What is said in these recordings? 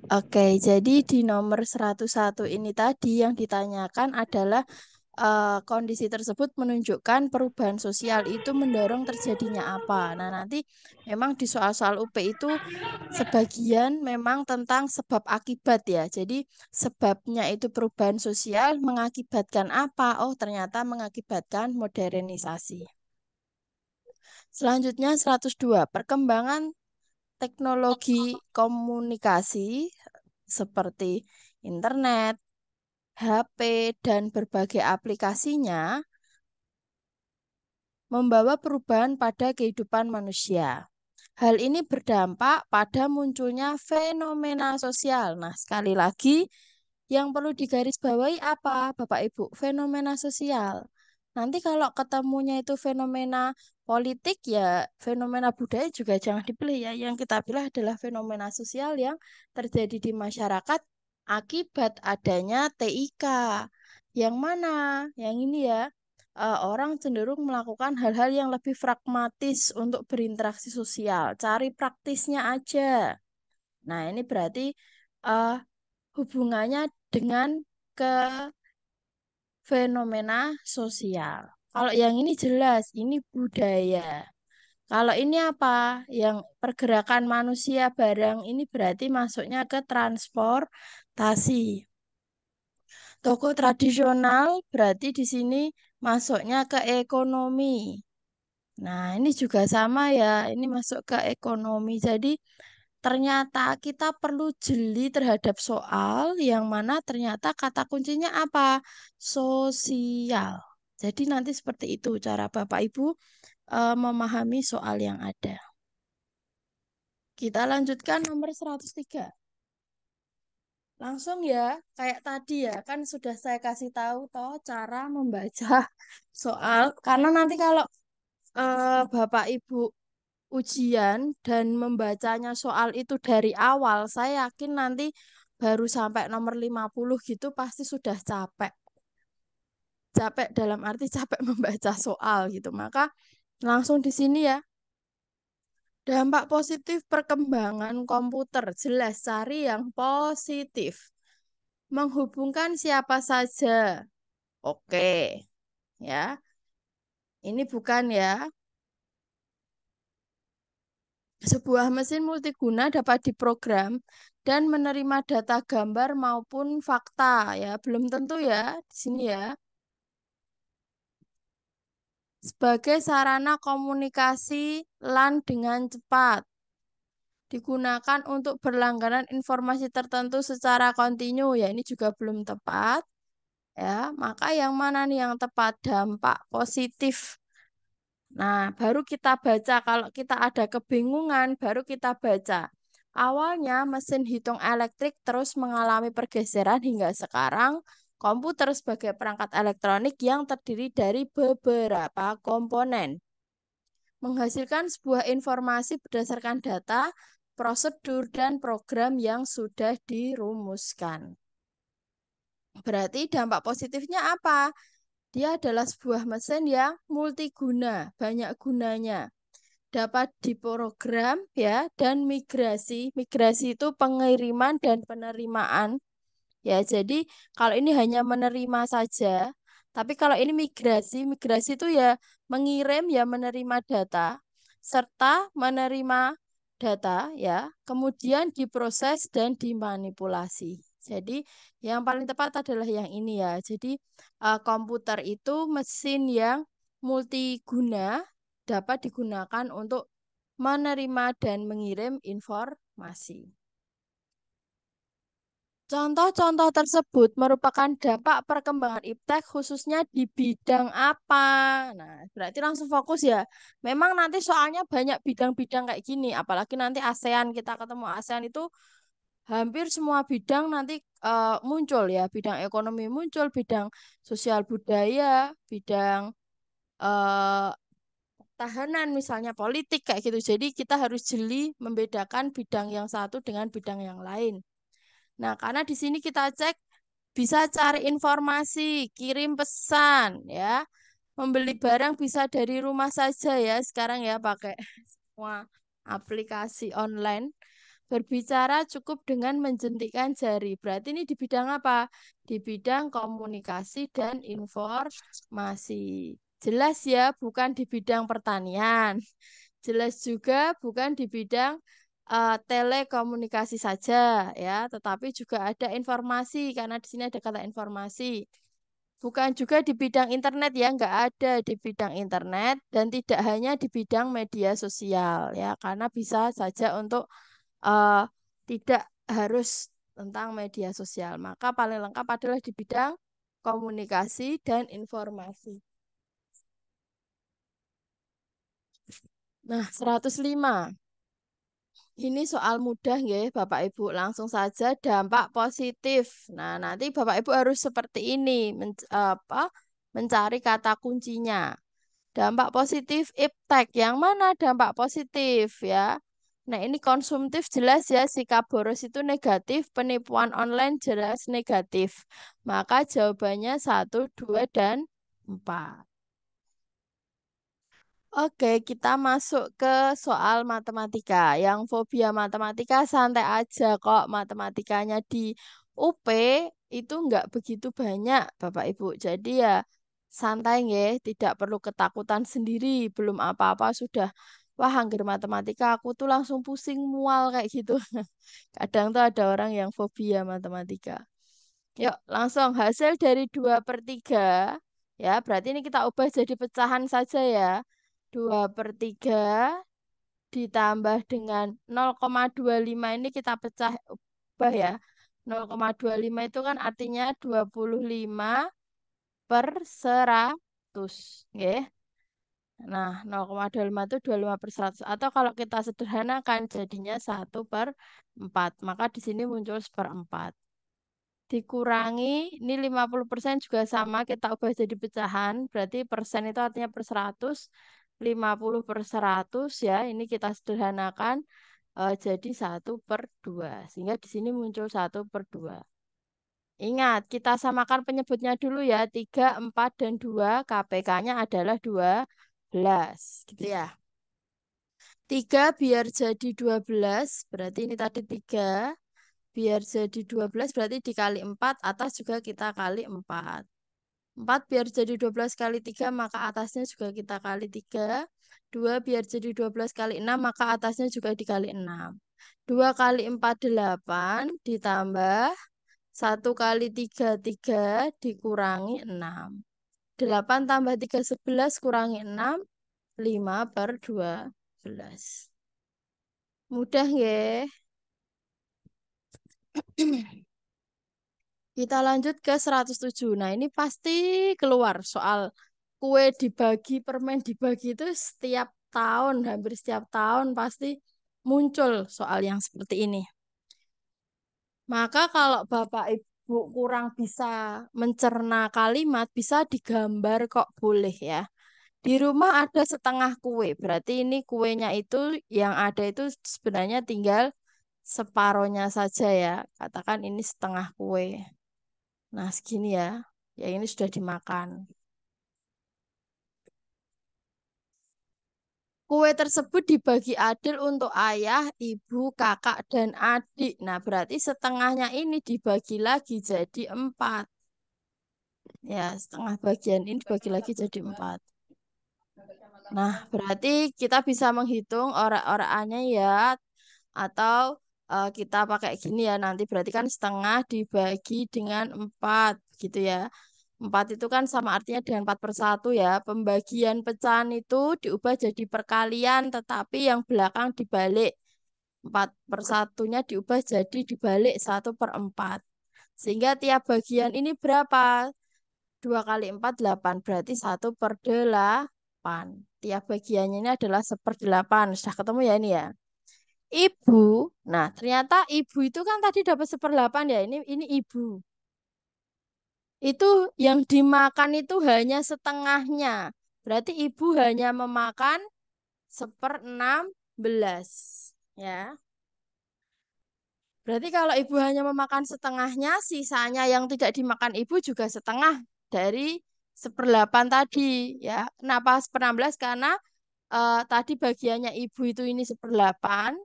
Oke, jadi di nomor 101 ini tadi yang ditanyakan adalah kondisi tersebut menunjukkan perubahan sosial itu mendorong terjadinya apa. Nah, nanti memang di soal-soal UP itu sebagian memang tentang sebab akibat ya. Jadi sebabnya itu perubahan sosial mengakibatkan apa? Oh, ternyata mengakibatkan modernisasi. Selanjutnya 102, perkembangan teknologi komunikasi seperti internet, HP, dan berbagai aplikasinya membawa perubahan pada kehidupan manusia. Hal ini berdampak pada munculnya fenomena sosial. Nah, sekali lagi, yang perlu digarisbawahi apa, Bapak Ibu? Fenomena sosial. Nanti kalau ketemunya itu fenomena politik, ya fenomena budaya juga jangan dipilih ya. Yang kita pilih adalah fenomena sosial yang terjadi di masyarakat akibat adanya TIK. Yang mana? Yang ini ya, orang cenderung melakukan hal-hal yang lebih pragmatis untuk berinteraksi sosial. Cari praktisnya aja. Nah, ini berarti eh, hubungannya dengan ke fenomena sosial. Kalau yang ini jelas, ini budaya. Kalau ini apa? Yang pergerakan manusia barang ini berarti masuknya ke transportasi. Toko tradisional berarti di sini masuknya ke ekonomi. Nah, ini juga sama ya, ini masuk ke ekonomi. Jadi, ternyata kita perlu jeli terhadap soal yang mana ternyata kata kuncinya apa? Sosial. Jadi, nanti seperti itu cara Bapak Ibu memahami soal yang ada. Kita lanjutkan nomor 103. Langsung ya, kayak tadi ya, kan sudah saya kasih tahu toh cara membaca soal. Karena nanti kalau Bapak Ibu ujian dan membacanya soal itu dari awal, saya yakin nanti baru sampai nomor 50 gitu pasti sudah capek. Capek dalam arti capek membaca soal gitu. Maka langsung di sini ya. Dampak positif perkembangan komputer. Jelas cari yang positif. Menghubungkan siapa saja. Oke, ya. Ini bukan ya. Sebuah mesin multiguna dapat diprogram dan menerima data gambar maupun fakta ya. Belum tentu ya di sini ya. Sebagai sarana komunikasi LAN dengan cepat. Digunakan untuk berlangganan informasi tertentu secara kontinu ya. Ini juga belum tepat ya. Maka yang mana nih yang tepat? Dampak positif. Nah, baru kita baca. Kalau kita ada kebingungan, baru kita baca. Awalnya mesin hitung elektrik terus mengalami pergeseran hingga sekarang komputer sebagai perangkat elektronik yang terdiri dari beberapa komponen. Menghasilkan sebuah informasi berdasarkan data, prosedur, dan program yang sudah dirumuskan. Berarti dampak positifnya apa? Dia adalah sebuah mesin yang multiguna, banyak gunanya. Dapat diprogram ya dan migrasi. Migrasi itu pengiriman dan penerimaan. Ya, jadi kalau ini hanya menerima saja, tapi kalau ini migrasi, migrasi itu ya mengirim ya menerima data serta menerima data ya, kemudian diproses dan dimanipulasi. Jadi yang paling tepat adalah yang ini ya. Jadi komputer itu mesin yang multiguna dapat digunakan untuk menerima dan mengirim informasi. Contoh-contoh tersebut merupakan dampak perkembangan iptek khususnya di bidang apa? Nah, berarti langsung fokus ya. Memang nanti soalnya banyak bidang-bidang kayak gini, apalagi nanti ASEAN, kita ketemu ASEAN itu hampir semua bidang nanti muncul ya. Bidang ekonomi muncul, bidang sosial budaya, bidang eh, tahanan misalnya politik kayak gitu. Jadi kita harus jeli membedakan bidang yang satu dengan bidang yang lain. Nah, karena di sini kita cek bisa cari informasi, kirim pesan ya. Membeli barang bisa dari rumah saja ya sekarang ya pakai semua aplikasi online. Berbicara cukup dengan menjentikkan jari. Berarti ini di bidang apa? Di bidang komunikasi dan informasi. Jelas ya, bukan di bidang pertanian. Jelas juga bukan di bidang telekomunikasi saja ya, tetapi juga ada informasi karena di sini ada kata informasi. Bukan juga di bidang internet ya, nggak ada di bidang internet dan tidak hanya di bidang media sosial ya, karena bisa saja untuk eh, tidak harus tentang media sosial. Maka paling lengkap adalah di bidang komunikasi dan informasi. Nah, 105. Ini soal mudah ya, Bapak Ibu. Langsung saja dampak positif. Nah, nanti Bapak Ibu harus seperti ini, mencari kata kuncinya. Dampak positif iptek. Yang mana dampak positif ya? Nah, ini konsumtif jelas ya, sikap boros itu negatif, penipuan online jelas negatif. Maka jawabannya satu, 2, dan 4. Oke, kita masuk ke soal matematika. Yang fobia matematika santai aja kok. Matematikanya di UP itu nggak begitu banyak, Bapak Ibu. Jadi ya santai nggih, tidak perlu ketakutan sendiri. Belum apa-apa sudah, wah angger matematika aku tuh langsung pusing mual kayak gitu. Kadang tuh ada orang yang fobia matematika. Yuk, langsung hasil dari 2/3. Ya, berarti ini kita ubah jadi pecahan saja ya. 2/3 ditambah dengan 0,25 ini kita pecah ubah ya. 0,25 itu kan artinya 25 per 100. Nggih. Nah, 0,25 itu 25 per 100. Atau kalau kita sederhanakan jadinya 1/4. Maka di sini muncul 1/4. Dikurangi, ini 50% juga sama, kita ubah jadi pecahan, berarti persen itu artinya per 100, 50 per 100 ya, ini kita sederhanakan jadi 1/2, sehingga di sini muncul 1/2. Ingat, kita samakan penyebutnya dulu ya, 3, 4, dan 2, KPK-nya adalah 12, gitu ya. 3 biar jadi 12, berarti ini tadi 3. Biar jadi 12 berarti dikali 4, atas juga kita kali 4. 4 biar jadi 12 kali 3, maka atasnya juga kita kali 3. 2 biar jadi 12 kali 6, maka atasnya juga dikali 6. 2 kali 4, 8, ditambah 1 kali 3, 3, dikurangi 6. 8 tambah 3, 11, kurangi 6, 5/12. Mudah ya. Kita lanjut ke 107. Nah, ini pasti keluar soal kue dibagi, permen dibagi itu setiap tahun, hampir setiap tahun pasti muncul soal yang seperti ini. Maka kalau Bapak Ibu kurang bisa mencerna kalimat, bisa digambar kok boleh ya. Di rumah ada setengah kue, berarti ini kuenya itu yang ada itu sebenarnya tinggal separohnya saja ya. Katakan ini setengah kue. Nah, segini ya. Ya ini sudah dimakan. Kue tersebut dibagi adil untuk ayah, ibu, kakak, dan adik. Nah, berarti setengahnya ini dibagi lagi jadi 4. Ya, setengah bagian ini dibagi lagi jadi 4. Nah, berarti kita bisa menghitung orak-orakannya ya. Atau kita pakai gini ya. Nanti berarti kan setengah dibagi dengan 4. Gitu ya. 4 itu kan sama artinya dengan 4/1 ya. Pembagian pecahan itu diubah jadi perkalian, tetapi yang belakang dibalik. 4/1-nya diubah jadi dibalik 1/4. Sehingga tiap bagian ini berapa? 2 kali 4, 8. Berarti 1/8. Tiap bagiannya ini adalah 1/8. Sudah ketemu ya ini ya. Ibu, nah ternyata ibu itu kan tadi dapat 1/8 ya. Ini ibu. Itu yang dimakan itu hanya setengahnya. Berarti ibu hanya memakan 1/16. Ya. Berarti kalau ibu hanya memakan setengahnya, sisanya yang tidak dimakan ibu juga setengah dari 1/8 tadi. Ya. Kenapa 1/16? Karena tadi bagiannya ibu itu ini 1/8.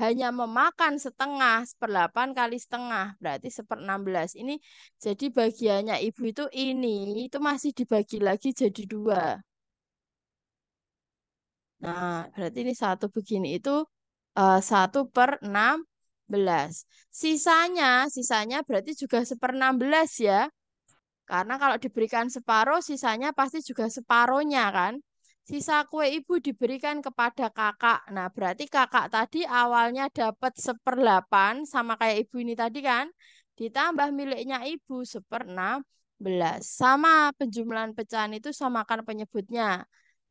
hanya memakan setengah, 1/8 kali setengah, berarti 1/16. Ini jadi bagiannya ibu itu ini, itu masih dibagi lagi jadi 2. Nah, berarti ini satu begini itu 1/16. Sisanya berarti juga 1/16 ya. Karena kalau diberikan separuh, sisanya pasti juga separuhnya kan. Sisa kue ibu diberikan kepada kakak. Nah, berarti kakak tadi awalnya dapat 1/8 sama kayak ibu ini tadi kan. Ditambah miliknya ibu 1/16. Sama penjumlahan pecahan itu samakan penyebutnya.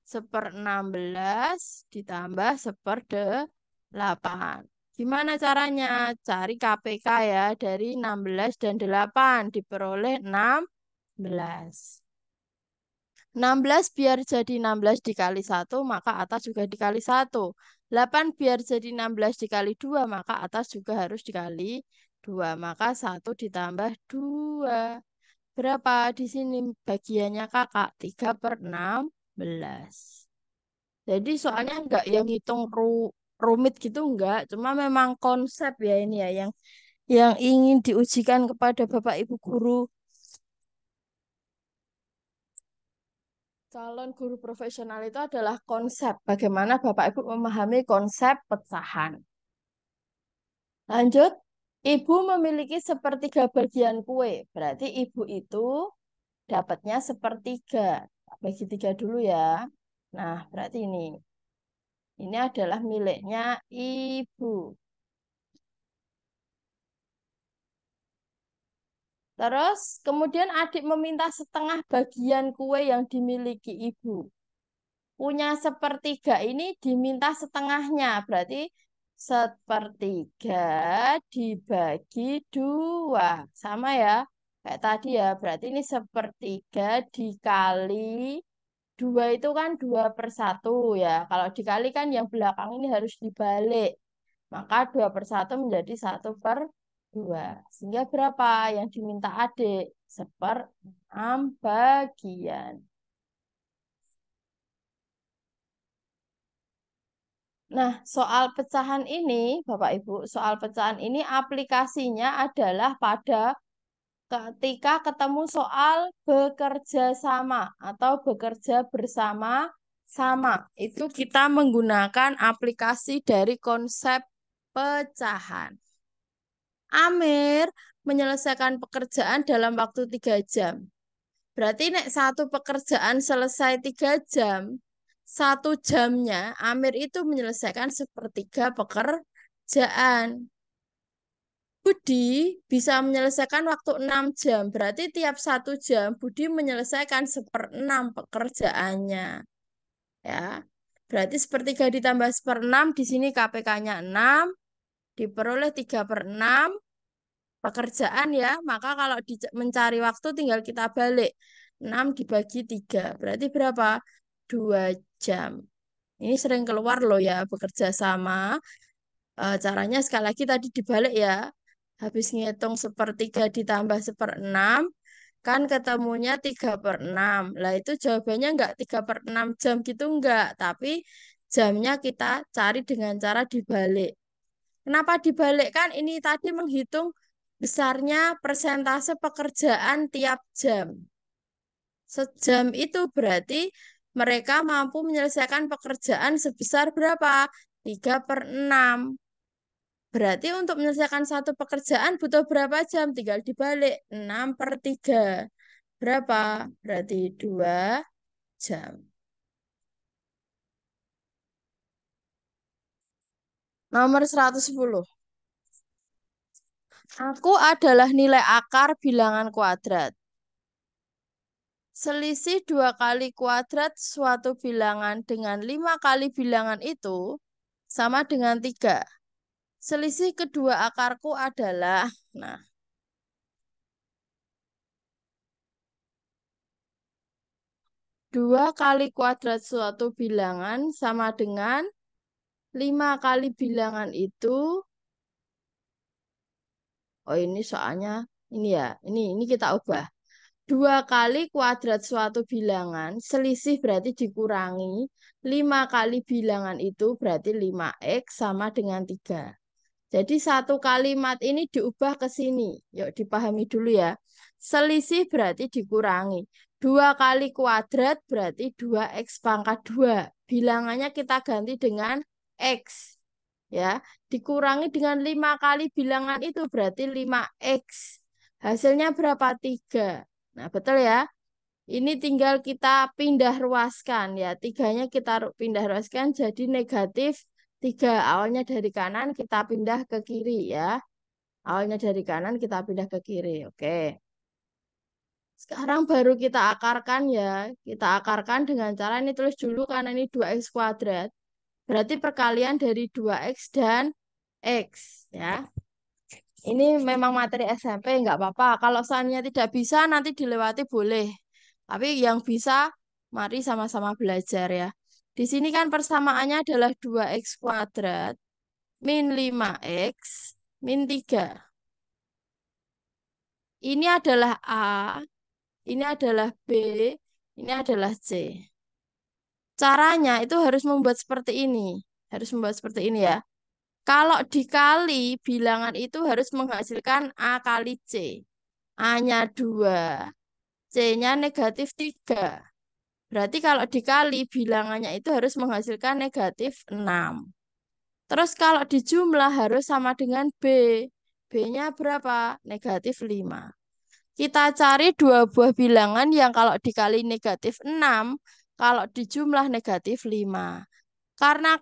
1/16 ditambah 1/8. Gimana caranya? Cari KPK ya dari 16 dan 8 diperoleh 16. 16 biar jadi 16 dikali 1 maka atas juga dikali 1. 8 biar jadi 16 dikali 2 maka atas juga harus dikali 2. Maka 1 ditambah 2. Berapa di sini bagiannya kakak? 3/16. Jadi soalnya enggak yang hitung rumit gitu enggak, cuma memang konsep ya ini ya yang ingin diujikan kepada Bapak Ibu guru calon guru profesional itu adalah konsep bagaimana Bapak Ibu memahami konsep pecahan. Lanjut, Ibu memiliki sepertiga bagian kue, berarti Ibu itu dapatnya sepertiga. Bagi 3 dulu ya. Nah, berarti ini adalah miliknya Ibu. Terus kemudian adik meminta setengah bagian kue yang dimiliki ibu. Punya sepertiga ini diminta setengahnya. Berarti sepertiga dibagi 2. Sama ya. Kayak tadi ya. Berarti ini sepertiga dikali 2 itu kan 2/1 ya. Kalau dikali kan yang belakang ini harus dibalik. Maka 2/1 menjadi 1/2. Sehingga berapa yang diminta adik? 1/6 bagian. Nah, soal pecahan ini, Bapak Ibu, soal pecahan ini aplikasinya adalah pada ketika ketemu soal bekerja sama atau bekerja bersama sama. Itu kita menggunakan aplikasi dari konsep pecahan. Amir menyelesaikan pekerjaan dalam waktu 3 jam. Berarti nek satu pekerjaan selesai 3 jam, 1 jamnya Amir itu menyelesaikan sepertiga pekerjaan. Budi bisa menyelesaikan waktu 6 jam. Berarti tiap 1 jam Budi menyelesaikan 1/6 pekerjaannya. Ya. Berarti sepertiga ditambah 1/6 di sini KPK-nya 6 diperoleh 3/6 pekerjaan ya, maka kalau mencari waktu tinggal kita balik. 6 dibagi 3, berarti berapa? 2 jam. Ini sering keluar loh ya, bekerja sama. Caranya sekali lagi tadi dibalik ya. Habis ngitung sepertiga ditambah 1/6, kan ketemunya 3/6. Lah itu jawabannya enggak 3/6 jam gitu enggak, tapi jamnya kita cari dengan cara dibalik. Kenapa dibalikkan? Ini tadi menghitung besarnya persentase pekerjaan tiap jam. Sejam itu berarti mereka mampu menyelesaikan pekerjaan sebesar berapa? 3/6. Berarti untuk menyelesaikan satu pekerjaan butuh berapa jam? Tinggal dibalik. 6/3. Berapa? Berarti 2 jam. Nomor 110. Aku adalah nilai akar bilangan kuadrat. Selisih 2 kali kuadrat suatu bilangan dengan 5 kali bilangan itu sama dengan 3. Selisih kedua akarku adalah, nah, 2 kali kuadrat suatu bilangan sama dengan 5 kali bilangan itu, oh ini soalnya, ini ya, ini kita ubah. 2 kali kuadrat suatu bilangan, selisih berarti dikurangi. 5 kali bilangan itu berarti 5x sama dengan 3. Jadi satu kalimat ini diubah ke sini. Yuk dipahami dulu ya. Selisih berarti dikurangi. 2 kali kuadrat berarti 2x pangkat 2. Bilangannya kita ganti dengan x. Ya, dikurangi dengan 5 kali bilangan itu berarti 5x. Hasilnya berapa? 3. Nah, betul ya. Ini tinggal kita pindah ruaskan ya. Tiganya kita pindah ruaskan jadi -3. Awalnya dari kanan kita pindah ke kiri ya. Awalnya dari kanan kita pindah ke kiri. Oke. Sekarang baru kita akarkan ya. Kita akarkan dengan cara ini tulis dulu karena ini 2x kuadrat. Berarti perkalian dari 2x dan x ya. Ini memang materi SMP, nggak apa-apa. Kalau seandainya tidak bisa, nanti dilewati boleh. Tapi yang bisa, mari sama-sama belajar ya. Di sini kan persamaannya adalah 2x kuadrat min 5x min 3. Ini adalah A, ini adalah B, ini adalah C. Caranya itu harus membuat seperti ini. Harus membuat seperti ini ya. Kalau dikali, bilangan itu harus menghasilkan A kali C. A-nya 2, C-nya -3. Berarti kalau dikali, bilangannya itu harus menghasilkan -6. Terus kalau dijumlah harus sama dengan B. B-nya berapa? -5. Kita cari dua buah bilangan yang kalau dikali -6, kalau dijumlah -5. Karena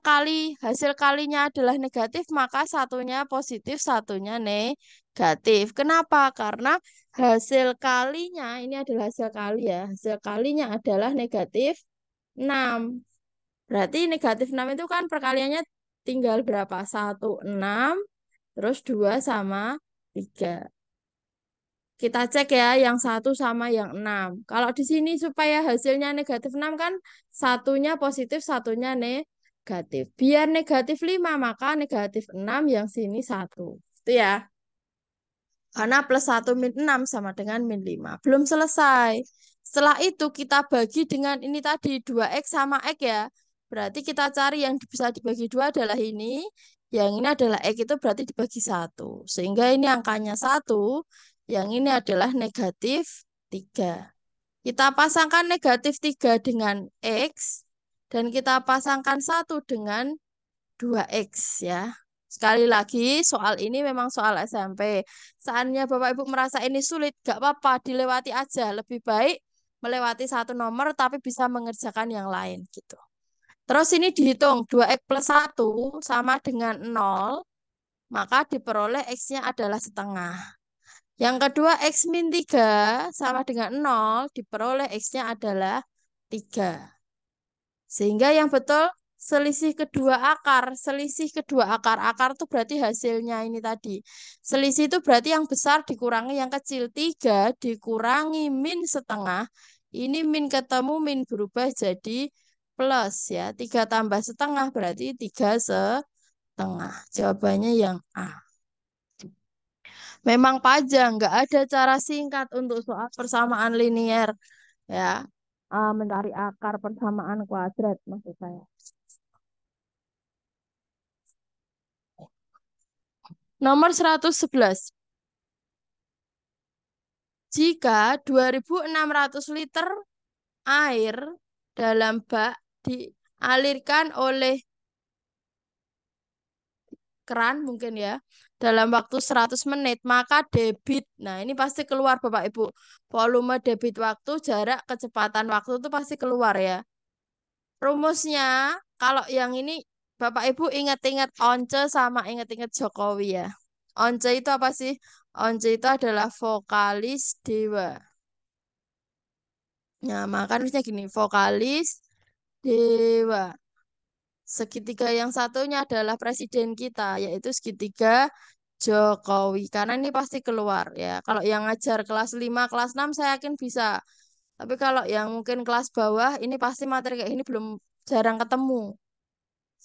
hasil kalinya adalah negatif, maka satunya positif, satunya negatif. Kenapa? Karena hasil kalinya, ini adalah hasil kali ya, hasil kalinya adalah -6. Berarti -6 itu kan perkaliannya tinggal berapa? 1, 6, terus 2 sama 3. Kita cek ya, yang 1 sama yang 6. Kalau di sini supaya hasilnya -6 kan satunya positif, satunya negatif. Biar -5, maka -6 yang sini 1. Itu ya. Karena +1 min 6 sama dengan -5. Belum selesai. Setelah itu kita bagi dengan ini tadi 2x sama x ya. Berarti kita cari yang bisa dibagi 2 adalah ini. Yang ini adalah x itu berarti dibagi 1. Sehingga ini angkanya 1. Yang ini adalah -3. Kita pasangkan -3 dengan x. Dan kita pasangkan 1 dengan 2x ya. Sekali lagi, soal ini memang soal SMP. Seandainya Bapak Ibu merasa ini sulit, gak apa-apa, dilewati aja. Lebih baik melewati satu nomor tapi bisa mengerjakan yang lain gitu. Terus ini dihitung 2x plus 1 sama dengan 0, maka diperoleh x-nya adalah setengah. Yang kedua x min 3 sama dengan 0, diperoleh x-nya adalah 3. Sehingga yang betul selisih kedua akar. Selisih kedua akar. Akar itu berarti hasilnya ini tadi. Selisih itu berarti yang besar dikurangi yang kecil. 3 dikurangi min setengah. Ini min ketemu min berubah jadi plus ya. 3 tambah setengah berarti 3 setengah. Jawabannya yang A. Memang panjang, nggak ada cara singkat untuk soal persamaan linier ya. Mencari akar persamaan kuadrat maksud saya. Nomor 111. Jika 2.600 liter air dalam bak dialirkan oleh keran mungkin ya dalam waktu 100 menit, maka debit. Nah, ini pasti keluar Bapak Ibu. Volume debit waktu, jarak, kecepatan waktu itu pasti keluar ya. Rumusnya, kalau yang ini Bapak Ibu ingat-ingat Once sama ingat-ingat Jokowi ya. Once itu apa sih? Once itu adalah vokalis dewa. Nah, maka harusnya gini, vokalis dewa. Segitiga yang satunya adalah presiden kita, yaitu segitiga Jokowi. Karena ini pasti keluar ya. Kalau yang ngajar kelas 5, kelas 6 saya yakin bisa. Tapi kalau yang mungkin kelas bawah, ini pasti materi kayak ini belum jarang ketemu.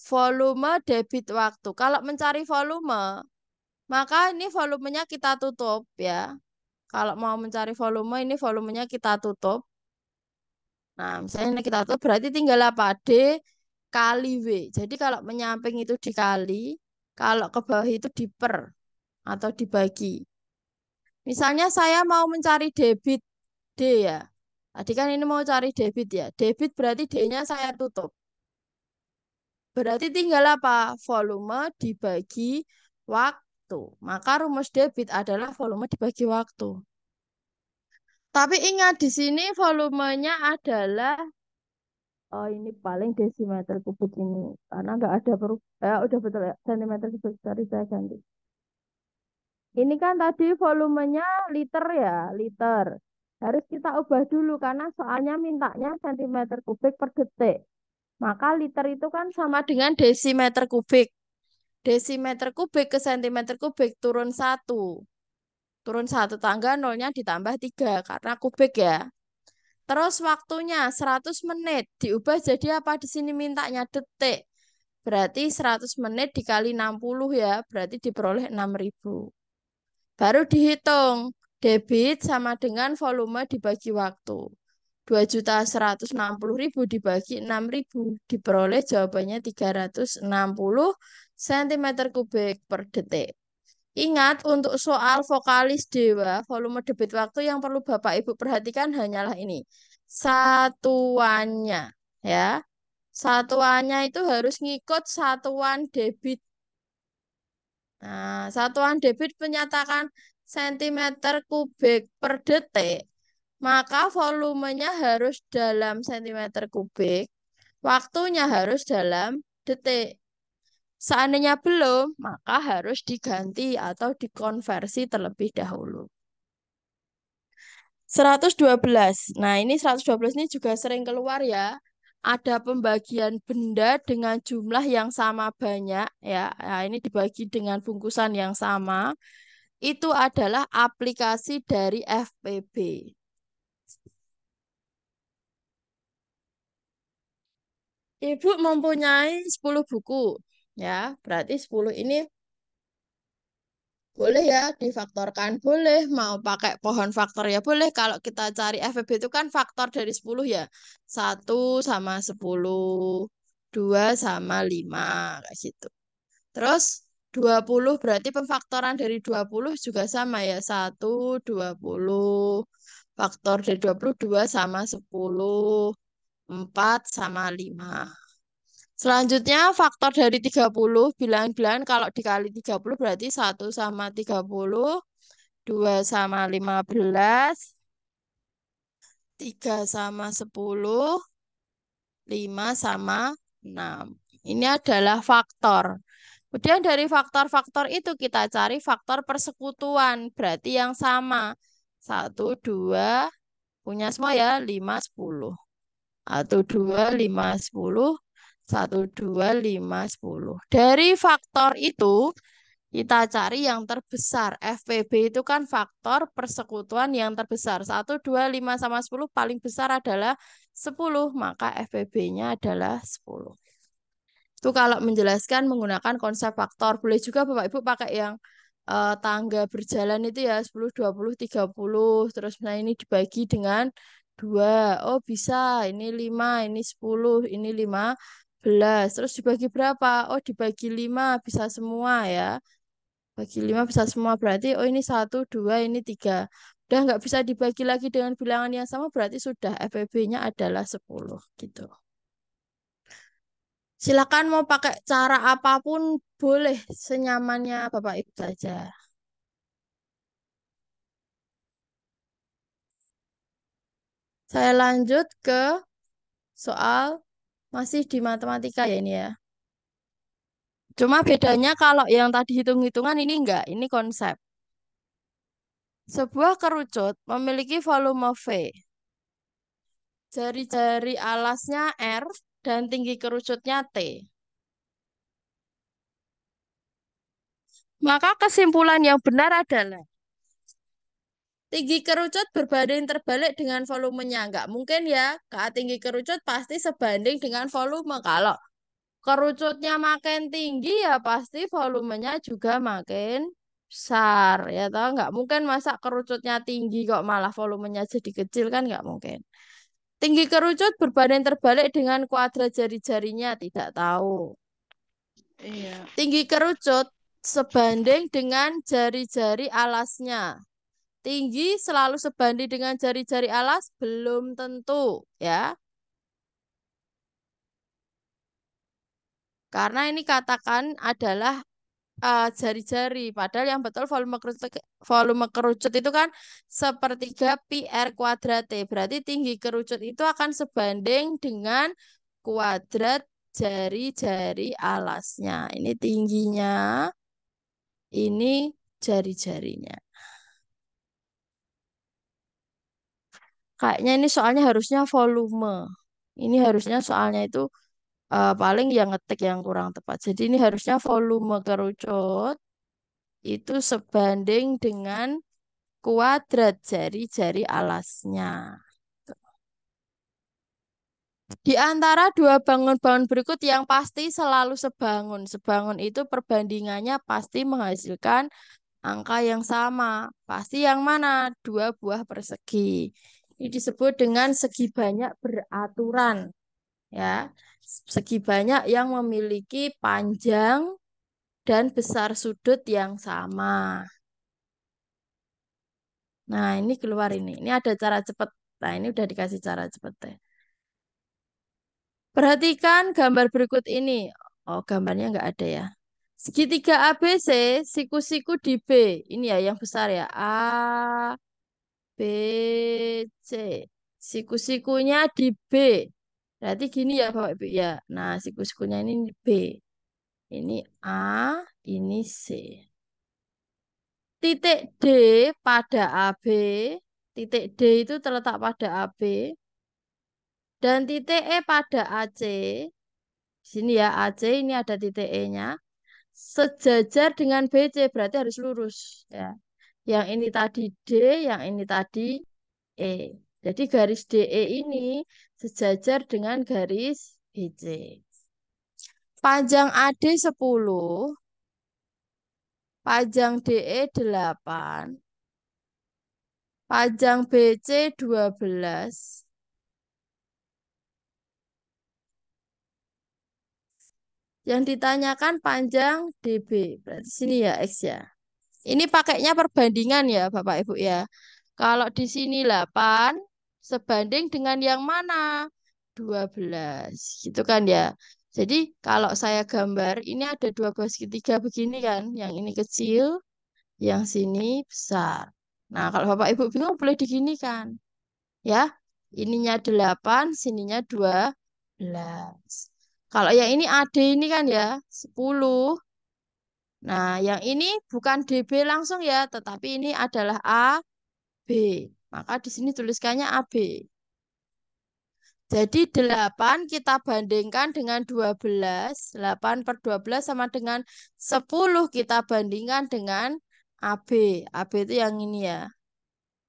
Volume debit waktu. Kalau mencari volume, maka ini volumenya kita tutup ya. Kalau mau mencari volume, ini volumenya kita tutup. Nah, misalnya ini kita tutup berarti tinggal apa? D kali W. Jadi kalau menyamping itu dikali, Kalau ke bawah itu diper atau dibagi. Misalnya saya mau mencari debit D ya. Tadi kan ini mau cari debit ya. Debit berarti D-nya saya tutup. Berarti tinggal apa? Volume dibagi waktu. Maka rumus debit adalah volume dibagi waktu. Tapi ingat di sini volumenya adalah, oh ini paling desimeter kubik ini. Karena nggak ada udah betul ya, sentimeter kubik. Sorry saya ganti. Ini kan tadi volumenya liter ya, liter. Harus kita ubah dulu karena soalnya mintanya sentimeter kubik per detik. Maka liter itu kan sama dengan desimeter kubik. Desimeter kubik ke sentimeter kubik turun satu. Turun satu tangga nolnya ditambah 3 karena kubik ya. Terus waktunya 100 menit diubah jadi apa di sini mintanya detik. Berarti 100 menit dikali 60 ya, berarti diperoleh 6.000. Baru dihitung debit sama dengan volume dibagi waktu. 2.160.000 dibagi 6.000 diperoleh jawabannya 360 cm kubik per detik. Ingat, untuk soal vokalis dewa, volume debit waktu yang perlu Bapak Ibu perhatikan hanyalah ini. Satuannya, ya. Satuannya itu harus ngikut satuan debit. Nah, satuan debit menyatakan sentimeter kubik per detik, maka volumenya harus dalam sentimeter kubik, waktunya harus dalam detik. Seandainya belum, maka harus diganti atau dikonversi terlebih dahulu. 112. Nah, ini 112 ini juga sering keluar ya. Ada pembagian benda dengan jumlah yang sama banyak ya. Nah, ini dibagi dengan bungkusan yang sama. Itu adalah aplikasi dari FPB. Ibu mempunyai 10 buku ya. Berarti 10 ini boleh ya difaktorkan, boleh. Mau pakai pohon faktor ya boleh. Kalau kita cari FPB itu kan faktor dari 10 ya. 1 sama 10, 2 sama 5, kayak gitu. Terus 20 berarti pemfaktoran dari 20 juga sama ya. 1, 20. Faktor dari 20, 2 sama 10, 4 sama 5. Selanjutnya faktor dari 30, bilangan-bilangan kalau dikali 30 berarti 1 sama 30, 2 sama 15, 3 sama 10, 5 sama 6. Ini adalah faktor. Kemudian dari faktor-faktor itu kita cari faktor persekutuan, berarti yang sama. 1, 2, punya semua ya, 5, 10. 1, 2, 5, 10. 1, 2, 5, 10. Dari faktor itu kita cari yang terbesar. FPB itu kan faktor persekutuan yang terbesar. 1, 2, 5 sama 10 paling besar adalah 10. Maka FPB-nya adalah 10. Itu kalau menjelaskan menggunakan konsep faktor. Boleh juga Bapak Ibu pakai yang tangga berjalan itu ya 10, 20, 30. Terus nah ini dibagi dengan 2. Oh bisa, ini 5, ini 10, ini 15. Terus dibagi berapa? Oh dibagi 5 bisa semua ya. Bagi 5 bisa semua berarti oh ini 1, 2, ini 3. Udah nggak bisa dibagi lagi dengan bilangan yang sama berarti sudah FPB-nya adalah 10 gitu. Silakan mau pakai cara apapun boleh senyamannya Bapak Ibu saja. Saya lanjut ke soal masih di matematika ya ini ya. Cuma bedanya kalau yang tadi hitung-hitungan ini enggak, ini konsep. Sebuah kerucut memiliki volume V. Jari-jari alasnya R dan tinggi kerucutnya T. Maka kesimpulan yang benar adalah tinggi kerucut berbanding terbalik dengan volumenya. Nggak mungkin ya, tinggi kerucut pasti sebanding dengan volume. Kalau kerucutnya makin tinggi ya pasti volumenya juga makin besar. Ya toh, nggak mungkin masa kerucutnya tinggi kok malah volumenya jadi kecil kan nggak mungkin. Tinggi kerucut berbanding terbalik dengan kuadrat jari-jarinya tidak tahu. Iya. Tinggi kerucut sebanding dengan jari-jari alasnya. Tinggi selalu sebanding dengan jari-jari alas? Belum tentu, ya. Karena ini katakan adalah jari-jari. Padahal yang betul volume kerucut itu kan sepertiga pi R kuadrat T. Berarti tinggi kerucut itu akan sebanding dengan kuadrat jari-jari alasnya. Ini tingginya, ini jari-jarinya. Kayaknya ini soalnya harusnya volume. Ini harusnya soalnya itu paling yang ngetik yang kurang tepat. Jadi ini harusnya volume kerucut itu sebanding dengan kuadrat jari-jari alasnya. Di antara dua bangun-bangun berikut yang pasti selalu sebangun. Sebangun itu perbandingannya pasti menghasilkan angka yang sama. Pasti yang mana? Dua buah persegi. Ini disebut dengan segi banyak beraturan. Ya, segi banyak yang memiliki panjang dan besar sudut yang sama. Nah, ini keluar ini. Ini ada cara cepat. Nah, ini udah dikasih cara cepat deh. Perhatikan gambar berikut ini. Oh, gambarnya nggak ada ya. Segitiga ABC, siku-siku di B. Ini ya yang besar ya. A, B, C. Siku-sikunya di B. Berarti gini ya Bapak Ibu ya. Nah, siku-sikunya ini B. Ini A, ini C. Titik D pada AB. Titik D itu terletak pada AB. Dan titik E pada AC. Sini ya, AC ini ada titik E-nya. Sejajar dengan BC, berarti harus lurus. Ya. Yang ini tadi D, yang ini tadi E. Jadi garis DE ini sejajar dengan garis BC. Panjang AD 10, panjang DE 8, panjang BC 12. Yang ditanyakan panjang DB. Berarti sini ya X ya. Ini pakainya perbandingan ya Bapak Ibu ya. Kalau di sini 8 sebanding dengan yang mana? 12. Gitu kan ya. Jadi kalau saya gambar ini ada dua buah segitiga begini kan. Yang ini kecil, yang sini besar. Nah kalau Bapak Ibu bingung boleh diginikan. Ya, ininya 8, sininya 12. Kalau yang ini AD ini kan ya 10. Nah, yang ini bukan DB langsung ya, tetapi ini adalah AB. Maka di sini tuliskannya AB. Jadi 8 kita bandingkan dengan 12. 8 per 12 sama dengan 10 kita bandingkan dengan AB. AB itu yang ini ya.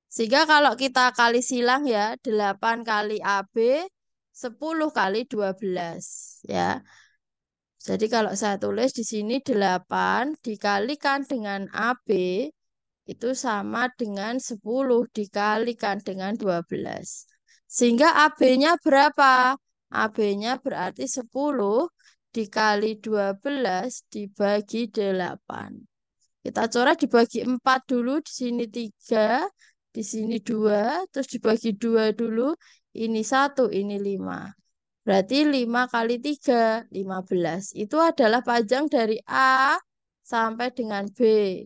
Sehingga kalau kita kali silang ya, 8 kali AB, 10 kali 12 ya. Jadi kalau saya tulis di sini 8 dikalikan dengan AB itu sama dengan 10 dikalikan dengan 12. Sehingga AB-nya berapa? AB-nya berarti 10 dikali 12 dibagi 8. Kita coret dibagi 4 dulu, di sini 3, di sini 2, terus dibagi 2 dulu, ini 1, ini 5. Berarti 5 kali 3, 15. Itu adalah panjang dari A sampai dengan B,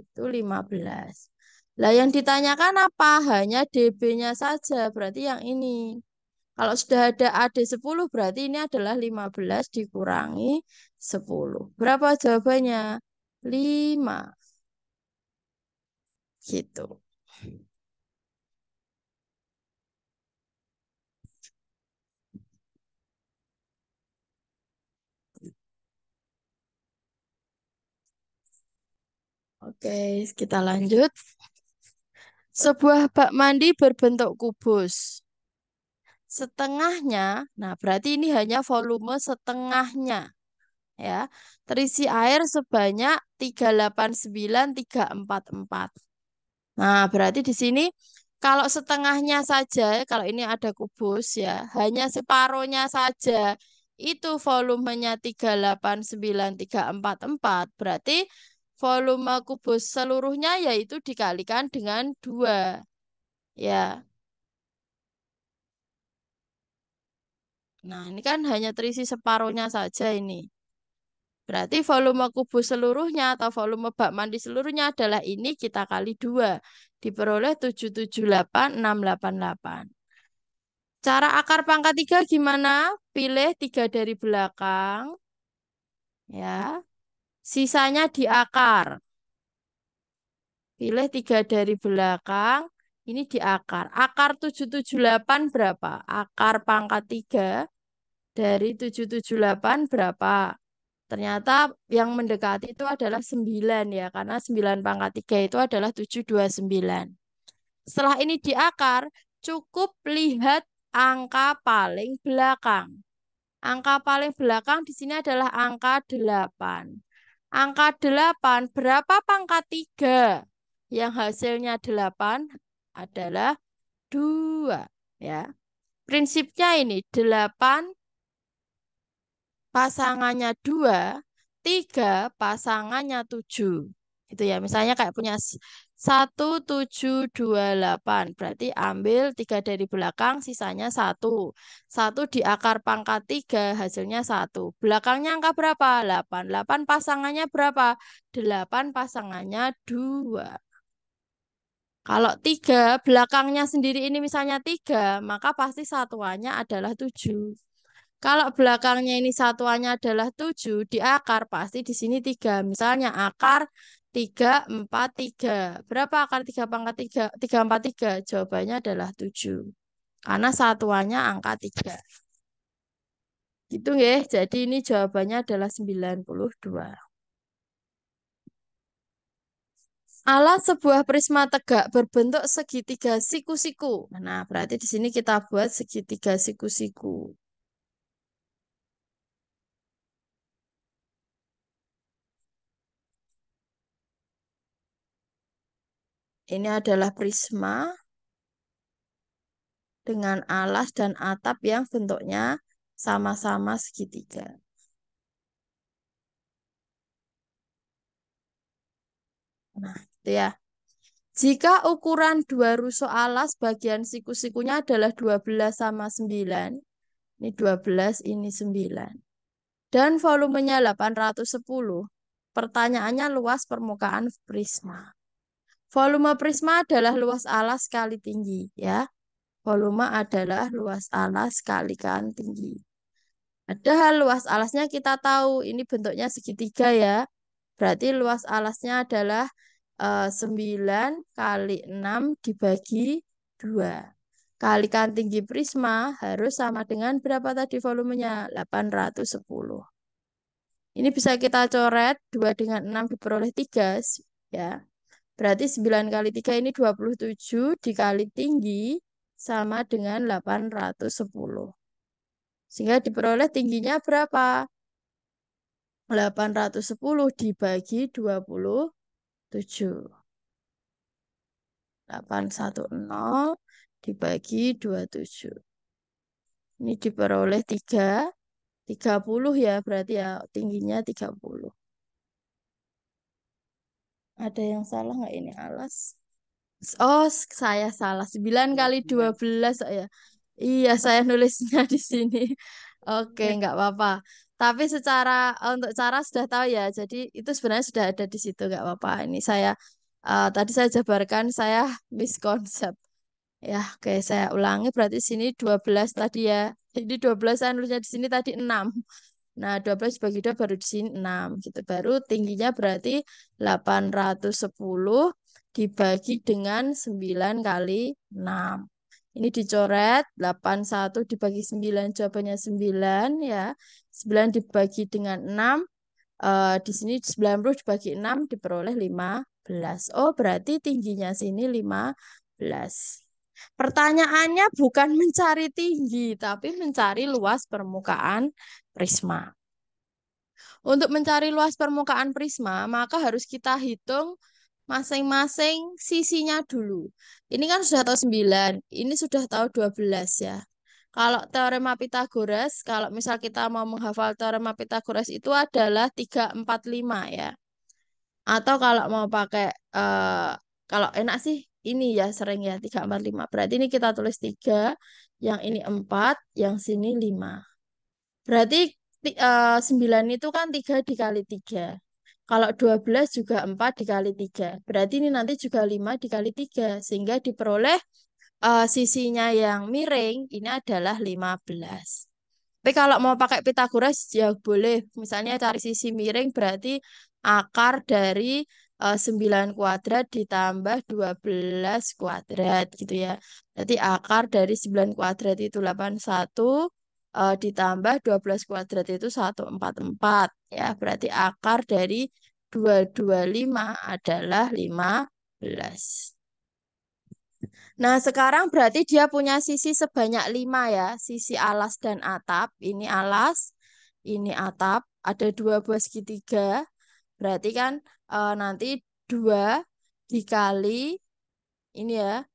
itu 15. Lah yang ditanyakan apa? Hanya DB-nya saja, berarti yang ini. Kalau sudah ada AD 10, berarti ini adalah 15 dikurangi 10. Berapa jawabannya? 5. Gitu. Oke, kita lanjut. Sebuah bak mandi berbentuk kubus. Setengahnya, nah berarti ini hanya volume setengahnya. Ya, terisi air sebanyak 389,344. Nah, berarti di sini kalau setengahnya saja, kalau ini ada kubus ya, hanya separohnya saja. itu volumenya 389344, berarti volume kubus seluruhnya yaitu dikalikan dengan 2. Ya. Nah, ini kan hanya terisi separuhnya saja ini. Berarti volume kubus seluruhnya atau volume bak mandi seluruhnya adalah ini kita kali 2. Diperoleh 778,688. Cara akar pangkat 3 gimana? Pilih 3 dari belakang. Ya. Sisanya di akar. Pilih 3 dari belakang. Ini di akar. Akar 778 berapa? Akar pangkat 3 dari 778 berapa? Ternyata yang mendekati itu adalah 9 ya. Karena 9 pangkat 3 itu adalah 729. Setelah ini di akar, cukup lihat angka paling belakang. Angka paling belakang di sini adalah angka 8. Angka 8 berapa pangkat 3? Yang hasilnya 8 adalah 2. Ya. Prinsipnya ini 8 pasangannya 2, 3 pasangannya 7. Itu ya, misalnya kayak punya 1728. Berarti ambil 3 dari belakang, sisanya 1. 1 di akar pangkat 3, hasilnya 1. Belakangnya angka berapa? 8. 8 pasangannya berapa? 8 pasangannya 2. Kalau 3, belakangnya sendiri ini misalnya 3, maka pasti satuannya adalah 7. Kalau belakangnya ini satuannya adalah 7, di akar pasti di sini 3. Misalnya akar 3, 4, 3. Berapa akar 3 pangkat 3? 3, 4, 3. Jawabannya adalah 7. Karena satuannya angka 3. Gitu ya. Jadi ini jawabannya adalah 92. Alat sebuah prisma tegak berbentuk segitiga siku-siku. Nah, berarti di sini kita buat segitiga siku-siku. Ini adalah prisma dengan alas dan atap yang bentuknya sama-sama segitiga. Nah, itu ya. Jika ukuran dua rusuk alas bagian siku-sikunya adalah 12 sama 9, ini 12, ini 9, dan volumenya 810, pertanyaannya luas permukaan prisma. Volume prisma adalah luas alas kali tinggi, ya. Volume adalah luas alas kalikan tinggi. Padahal luas alasnya kita tahu, ini bentuknya segitiga ya. Berarti luas alasnya adalah 9 kali 6 dibagi 2. Kalikan tinggi prisma harus sama dengan berapa tadi volumenya? 810. Ini bisa kita coret, 2 dengan 6 diperoleh 3. Ya. Berarti 9 kali 3 ini 27 dikali tinggi sama dengan 810. Sehingga diperoleh tingginya berapa? 810 dibagi 27. 810 dibagi 27. Ini diperoleh 30 ya, berarti ya tingginya 30. Ada yang salah nggak ini alas? Oh, saya salah. 9 kali 12 ya. Iya, saya nulisnya di sini. Oke, nggak apa-apa. Tapi secara untuk cara sudah tahu ya. Jadi itu sebenarnya sudah ada di situ, nggak apa-apa. Ini saya tadi saya jabarkan, saya miskonsep. Ya, oke, saya ulangi. Berarti sini 12 tadi ya. Jadi 12 saya nulisnya di sini tadi 6. Nah, 12 bagi 2 baru di sini 6 gitu. Baru tingginya berarti 810 dibagi dengan 9 kali 6. Ini dicoret, 81 dibagi 9, jawabannya 9 ya. 9 dibagi dengan 6, di sini 90 dibagi 6 diperoleh 15. Oh, berarti tingginya sini 15. Pertanyaannya bukan mencari tinggi, tapi mencari luas permukaan prisma. Untuk mencari luas permukaan prisma, maka harus kita hitung masing-masing sisinya dulu. Ini kan sudah tahu 9, ini sudah tahu 12 ya. Kalau teorema Pitagoras, kalau misal kita mau menghafal teorema Pitagoras itu adalah 3, 4, 5 ya. Atau kalau mau pakai, kalau enak sih ini ya sering ya 3, 4, 5. Berarti ini kita tulis 3, yang ini 4, yang sini 5. Berarti 9 itu kan 3 dikali 3. Kalau 12 juga 4 dikali 3. Berarti ini nanti juga 5 dikali 3. Sehingga diperoleh sisinya yang miring ini adalah 15. Tapi kalau mau pakai Pitagoras ya boleh. Misalnya cari sisi miring berarti akar dari 9 kuadrat ditambah 12 kuadrat gitu ya. Jadi akar dari 9 kuadrat itu 81, ditambah 12 kuadrat itu 144 ya. Berarti akar dari 225 adalah 15. Nah, sekarang berarti dia punya sisi sebanyak 5 ya. Sisi alas dan atap. Ini alas, ini atap. Ada 2 buah segitiga. Berarti kan nanti 2 dikali, ini ya.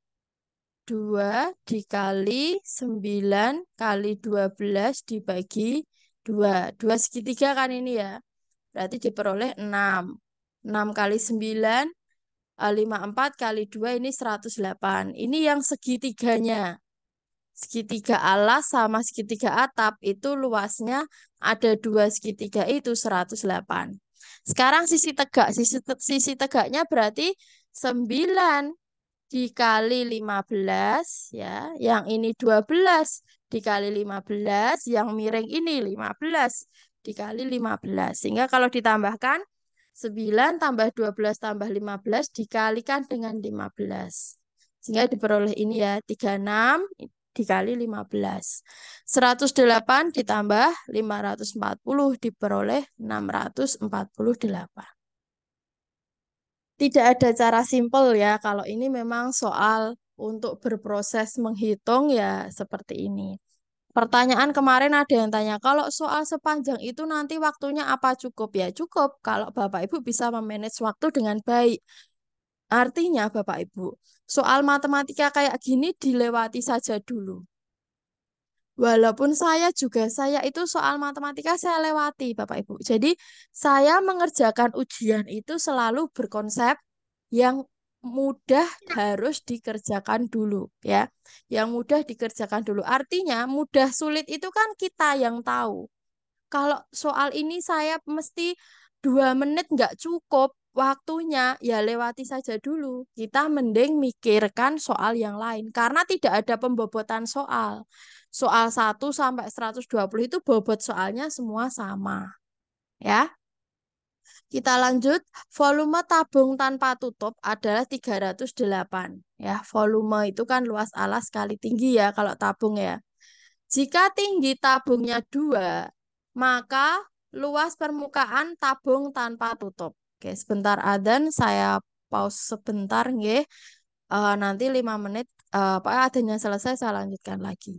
2 dikali 9 kali 12 dibagi 2. 2 segitiga kan ini ya. Berarti diperoleh 6. 6 kali 9, 54 kali 2 ini 108. Ini yang segitiganya. Segitiga alas sama segitiga atap itu luasnya ada 2 segitiga itu 108. Sekarang sisi tegak. Sisi tegaknya berarti 9 dikali 15 ya. Yang ini 12 dikali 15. Yang miring ini 15 dikali 15. Sehingga kalau ditambahkan 9 tambah 12 tambah 15 dikalikan dengan 15. Sehingga diperoleh ini ya 36 dikali 15. 108 ditambah 540 diperoleh 648. Tidak ada cara simpel ya. Kalau ini memang soal untuk berproses menghitung ya seperti ini. Pertanyaan kemarin ada yang tanya, kalau soal sepanjang itu nanti waktunya apa cukup? Ya cukup kalau Bapak Ibu bisa memanage waktu dengan baik. Artinya Bapak Ibu, soal matematika kayak gini dilewati saja dulu. Walaupun saya itu soal matematika saya lewati Bapak Ibu. Jadi saya mengerjakan ujian itu selalu berkonsep yang mudah harus dikerjakan dulu ya. Yang mudah dikerjakan dulu. Artinya mudah sulit itu kan kita yang tahu. Kalau soal ini saya mesti 2 menit nggak cukup waktunya, ya lewati saja dulu. Kita mending mikirkan soal yang lain. Karena tidak ada pembobotan soal. Soal 1 sampai 120 itu bobot soalnya semua sama. Ya, kita lanjut. Volume tabung tanpa tutup adalah 308. Ya, volume itu kan luas alas kali tinggi ya kalau tabung ya. Jika tinggi tabungnya 2, maka luas permukaan tabung tanpa tutup. Oke, sebentar adzan saya pause sebentar nggih. Nanti 5 menit Pak adzannya selesai saya lanjutkan lagi.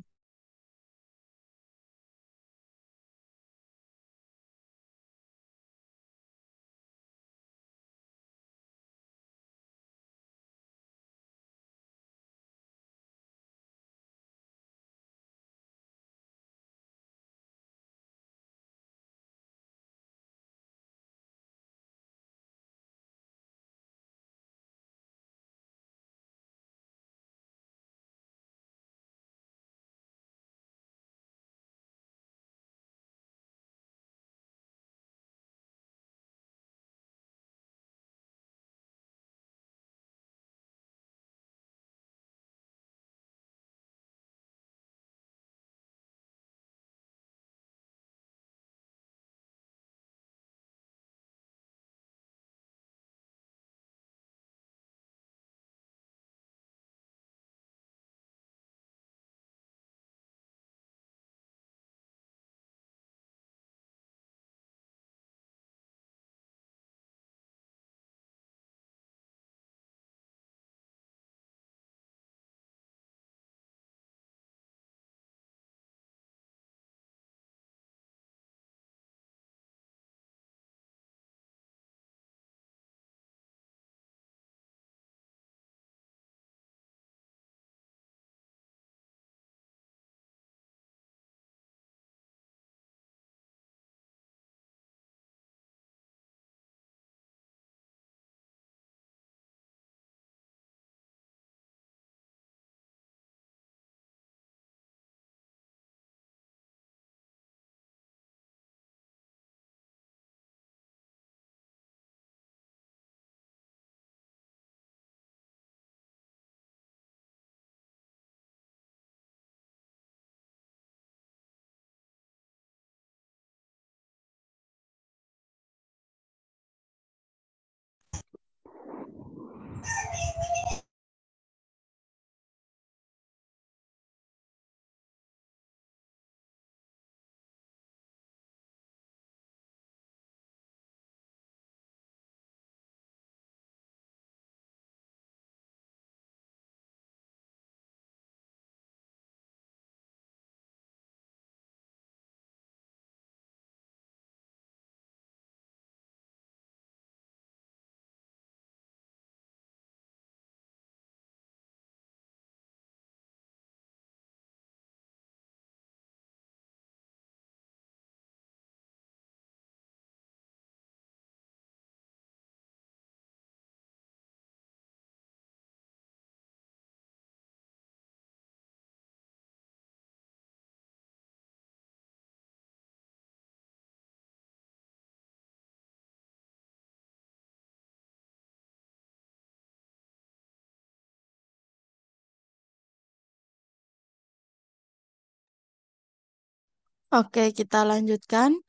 Oke, kita lanjutkan.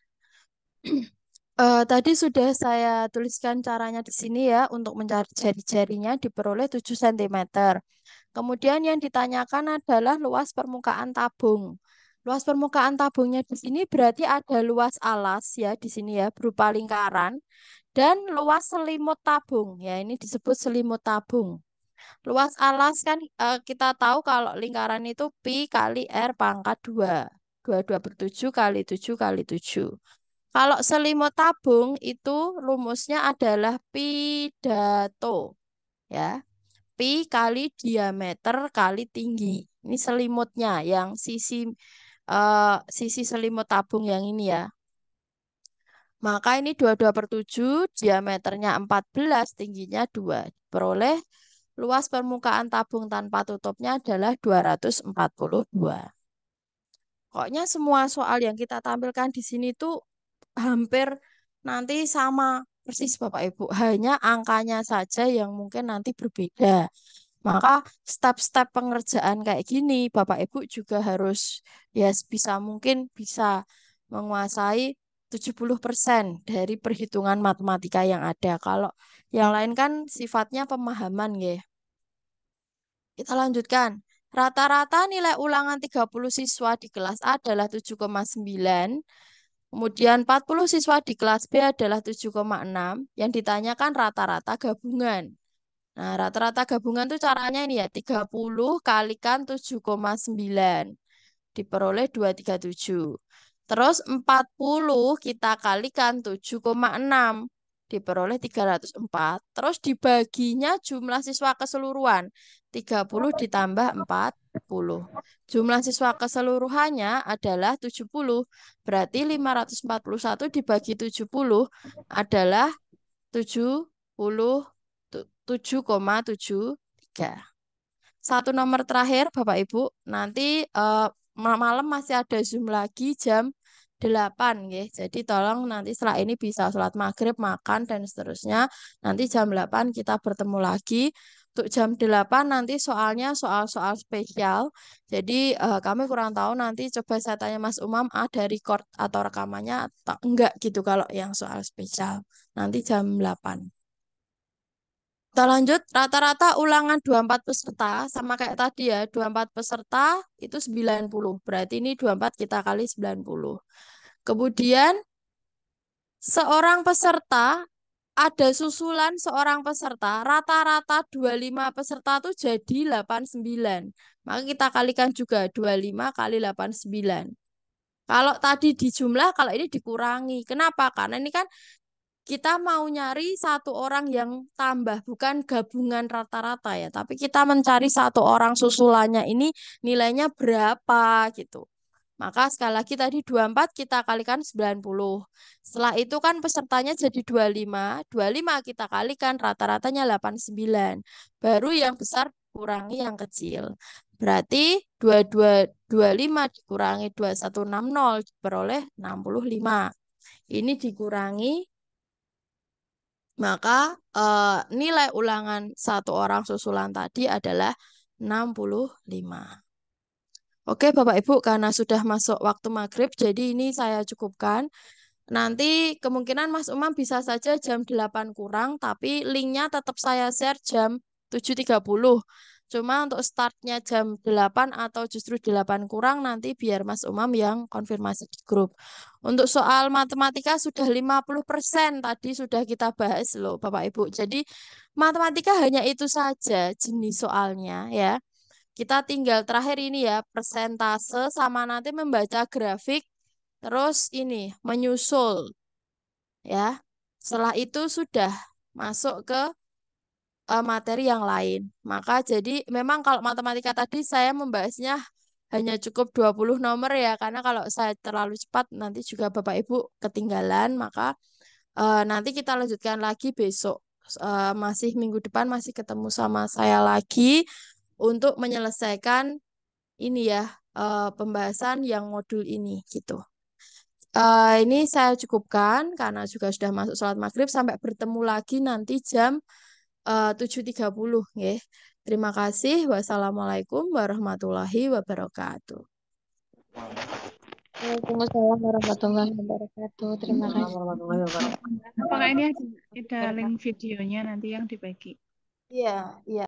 Tadi sudah saya tuliskan caranya di sini ya untuk mencari jari-jarinya diperoleh 7 cm. Kemudian yang ditanyakan adalah luas permukaan tabung. Luas permukaan tabungnya di sini berarti ada luas alas ya di sini ya berupa lingkaran dan luas selimut tabung ya ini disebut selimut tabung. Luas alas kan kita tahu kalau lingkaran itu pi kali r pangkat 2. 2 per 7 kali 7 kali 7. Kalau selimut tabung itu rumusnya adalah pi dato ya. Pi kali diameter kali tinggi. Ini selimutnya yang sisi selimut tabung yang ini ya. Maka ini 22 per 7, diameternya 14, tingginya 2. Peroleh luas permukaan tabung tanpa tutupnya adalah 242. Pokoknya semua soal yang kita tampilkan di sini tuh hampir nanti sama persis Bapak Ibu. Hanya angkanya saja yang mungkin nanti berbeda. Maka step-step pengerjaan kayak gini Bapak Ibu juga harus ya bisa mungkin bisa menguasai 70% dari perhitungan matematika yang ada. Kalau yang lain kan sifatnya pemahaman ya. Kita lanjutkan. Rata-rata nilai ulangan 30 siswa di kelas A adalah 7,9. Kemudian 40 siswa di kelas B adalah 7,6. Yang ditanyakan rata-rata gabungan. Nah, rata-rata gabungan tuh caranya ini ya, 30 kalikan 7,9 diperoleh 237. Terus 40 kita kalikan 7,6 diperoleh 304. Terus dibaginya jumlah siswa keseluruhan. 30 ditambah 40. Jumlah siswa keseluruhannya adalah 70. Berarti 541 dibagi 70 adalah 77,73. Satu nomor terakhir, Bapak Ibu, nanti malam masih ada Zoom lagi jam 8 ya. Jadi tolong nanti setelah ini bisa sholat maghrib, makan, dan seterusnya. Nanti jam 8 kita bertemu lagi. Untuk jam 8 nanti soalnya soal-soal spesial. Jadi kami kurang tahu nanti coba saya tanya Mas Umam ada record atau rekamannya atau enggak gitu kalau yang soal spesial. Nanti jam 8. Kita lanjut, rata-rata ulangan 24 peserta, sama kayak tadi ya, 24 peserta itu 90. Berarti ini 24 kita kali 90. Kemudian, seorang peserta, ada susulan seorang peserta, rata-rata 25 peserta itu jadi 89. Maka kita kalikan juga 25 kali 89. Kalau tadi dijumlah, kalau ini dikurangi. Kenapa? Karena ini kan kita mau nyari satu orang yang tambah, bukan gabungan rata-rata ya. Tapi kita mencari satu orang susulannya ini nilainya berapa gitu. Maka sekali lagi tadi 24 kita kalikan 90. Setelah itu kan pesertanya jadi 25. 25 kita kalikan rata-ratanya 89. Baru yang besar kurangi yang kecil. Berarti 2225 dikurangi 2160 diperoleh 65. Ini dikurangi maka nilai ulangan satu orang susulan tadi adalah 65. Oke, Bapak Ibu, karena sudah masuk waktu maghrib, jadi ini saya cukupkan. Nanti kemungkinan Mas Umam bisa saja jam 8 kurang, tapi linknya tetap saya share jam 7.30. Cuma untuk startnya jam 8 atau justru 8 kurang, nanti biar Mas Umam yang konfirmasi di grup. Untuk soal matematika sudah 50% tadi sudah kita bahas loh Bapak Ibu. Jadi matematika hanya itu saja jenis soalnya ya. Kita tinggal terakhir ini ya, persentase sama nanti membaca grafik, terus ini menyusul ya. Setelah itu sudah masuk ke materi yang lain. Maka jadi memang kalau matematika tadi saya membahasnya hanya cukup 20 nomor ya, karena kalau saya terlalu cepat nanti juga Bapak Ibu ketinggalan, maka nanti kita lanjutkan lagi besok. Masih minggu depan masih ketemu sama saya lagi untuk menyelesaikan ini ya pembahasan yang modul ini gitu. Ini saya cukupkan karena juga sudah masuk sholat maghrib. Sampai bertemu lagi nanti jam 7.30 ya. Terima kasih. Wassalamualaikum warahmatullahi wabarakatuh. Waalaikumsalam warahmatullahi wabarakatuh. Terima Waalaikumsalam kasih. warahmatullahi wabarakatuh. Apakah ini ada link videonya nanti yang dibagi? Iya, iya.